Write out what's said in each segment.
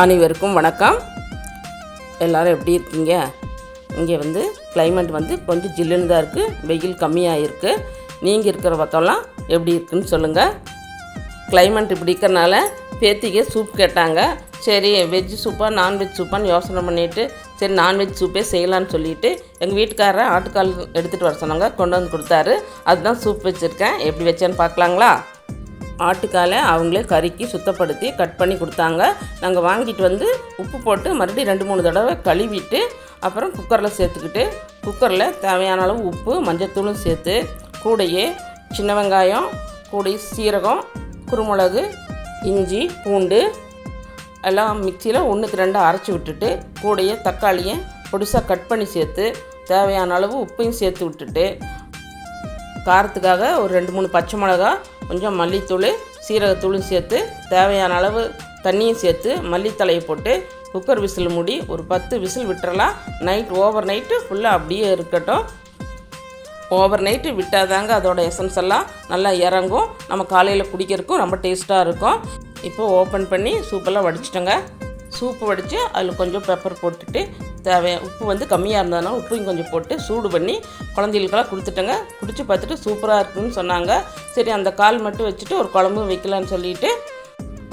அனைவருக்கும் வணக்கம். எல்லோரும் எப்படி இருக்கீங்க? இங்கே கிளைமேட் கொஞ்சம் ஜில்லுன்னு தான் இருக்குது, வெயில் கம்மியாக இருக்குது. நீங்கள் இருக்கிற பக்கம்லாம் எப்படி இருக்குன்னு சொல்லுங்கள். கிளைமேட் இப்படி இருக்கிறனால பேத்திக்கு சூப் கேட்டாங்க. சரி, வெஜ் சூப்பாக நான்வெஜ் சூப்பான்னு யோசனை பண்ணிவிட்டு சரி நான்வெஜ் சூப்பே செய்யலான்னு சொல்லிவிட்டு எங்கள் வீட்டுக்காரரை ஆட்டுக்கால் எடுத்துகிட்டு வர சொன்னாங்க, கொண்டு வந்து கொடுத்தாரு. அதுதான் சூப் வச்சுருக்கேன். எப்படி வச்சேன்னு பார்க்கலாங்களா? ஆட்டுக்காலை அவங்களே கறிக்கு சுத்தப்படுத்தி கட் பண்ணி கொடுத்தாங்க. நாங்கள் வாங்கிட்டு உப்பு போட்டு மறுபடியும் 2-3 தடவை கழுவிட்டு அப்புறம் குக்கரில் சேர்த்துக்கிட்டு குக்கரில் தேவையான அளவு உப்பு மஞ்சத்தூளும் சேர்த்து கூடையே சின்ன வெங்காயம், கூடையே சீரகம், குருமிளகு, இஞ்சி, பூண்டு எல்லாம் மிக்சியில் 1க்கு 2 அரைச்சி விட்டுட்டு கூடையே தக்காளியை பொடிசாக கட் பண்ணி சேர்த்து தேவையான அளவு உப்பையும் சேர்த்து விட்டுட்டு காரத்துக்காக ஒரு 2-3 பச்சை மிளகா, கொஞ்சம் மல்லித்தூள், சீரகத்தூளும் சேர்த்து தேவையான அளவு தண்ணியும் சேர்த்து மல்லித்தலையை போட்டு குக்கர் விசில் மூடி ஒரு 10 விசில் விட்டுறலாம். ஓவர் நைட்டு ஃபுல்லாக அப்படியே இருக்கட்டும். ஓவர் நைட்டு விட்டால் தாங்க அதோட எசன்ஸ் எல்லாம் நல்லா இறங்கும். நம்ம காலையில் குடிக்கிறதுக்கும் ரொம்ப டேஸ்ட்டாக இருக்கும். இப்போ ஓப்பன் பண்ணி சூப்பெல்லாம் வடிச்சிட்டோங்க. சூப்பு வடித்து அதில் கொஞ்சம் பெப்பர் போட்டுட்டு உப்பு கம்மியாக இருந்ததுனால உப்பையும் கொஞ்சம் போட்டு சூடு பண்ணி குழந்தைகளுக்கெல்லாம் கொடுத்துட்டேங்க. குடித்து பார்த்துட்டு சூப்பராக இருக்குன்னு சொன்னாங்க. சரி, அந்த கால் மட்டும் வச்சுட்டு ஒரு குழம்பு வைக்கலான்னு சொல்லிவிட்டு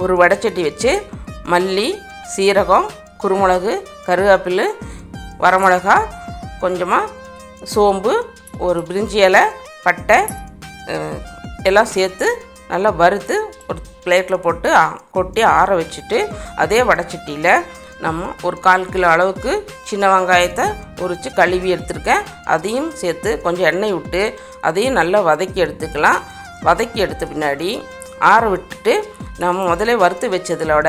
ஒரு வடைச்சட்டி வச்சு மல்லி, சீரகம், குருமிளகு, கருவேப்பிலை, வரமிளகா, கொஞ்சமாக சோம்பு, ஒரு பிரிஞ்சி இலை, பட்டை எல்லாம் சேர்த்து நல்லா வறுத்து ஒரு பிளேட்டில் போட்டு கொட்டி ஆற வச்சுட்டு அதே வடைச்சட்டியில் நம்ம ஒரு 1/4 கிலோ அளவுக்கு சின்ன வெங்காயத்தை உரித்து கழுவி எடுத்துருக்கேன். அதையும் சேர்த்து கொஞ்சம் எண்ணெய் விட்டு அதையும் நல்லா வதக்கி எடுத்துக்கலாம். வதக்கி எடுத்த பின்னாடி ஆற விட்டுட்டு நம்ம முதல்ல வறுத்து வச்சதிலோட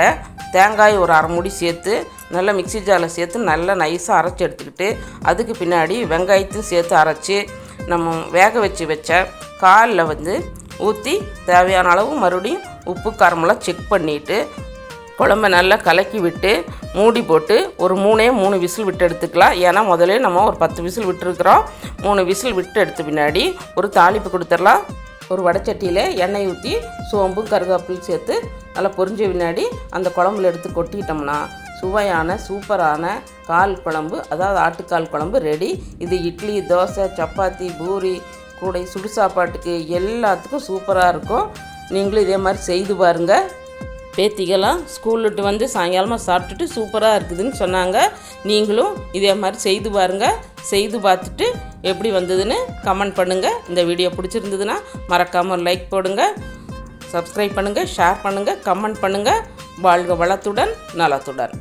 தேங்காய் ஒரு 1/2 மூடி சேர்த்து நல்லா மிக்ஸி ஜாரில் சேர்த்து நல்லா நைஸாக அரைச்சி எடுத்துக்கிட்டு அதுக்கு பின்னாடி வெங்காயத்தையும் சேர்த்து அரைச்சி நம்ம வேக வச்ச காலில் ஊற்றி தேவையான அளவு மறுபடியும் உப்பு காரமெல்லாம் செக் பண்ணிவிட்டு குழம்ப நல்லா கலக்கி விட்டு மூடி போட்டு ஒரு 3 விசில் விட்டு எடுத்துக்கலாம். ஏன்னா முதல்ல நம்ம ஒரு 10 விசில் விட்டுருக்குறோம். 3 விசில் விட்டு எடுத்த பின்னாடி ஒரு தாளிப்பு கொடுத்துடலாம். ஒரு வடைச்சட்டியில் எண்ணெய் ஊற்றி சோம்பு, கருவேப்பிலை சேர்த்து நல்லா பொரிஞ்ச பின்னாடி அந்த குழம்புல எடுத்து கொட்டிட்டோம்னா சுவையான சூப்பரான கால் குழம்பு, அதாவது ஆட்டுக்கால் குழம்பு ரெடி. இது இட்லி, தோசை, சப்பாத்தி, பூரி, கூடை சுடு சாப்பாட்டுக்கு எல்லாத்துக்கும் சூப்பராக இருக்கும். நீங்களும் இதே மாதிரி செய்து பாருங்கள். பேத்திகெல்லாம் ஸ்கூல் விட்டு சாயங்காலமாக சாப்பிட்டுட்டு சூப்பராக இருக்குதுன்னு சொன்னாங்க. நீங்களும் இதே மாதிரி செய்து பாருங்கள். செய்து பார்த்துட்டு எப்படி வந்ததுன்னு கமெண்ட் பண்ணுங்கள். இந்த வீடியோ பிடிச்சிருந்ததுன்னா மறக்காமல் லைக் போடுங்க, சப்ஸ்கிரைப் பண்ணுங்கள், ஷேர் பண்ணுங்கள், கமெண்ட் பண்ணுங்கள். வாழ்க வளத்துடன் நலத்துடன்.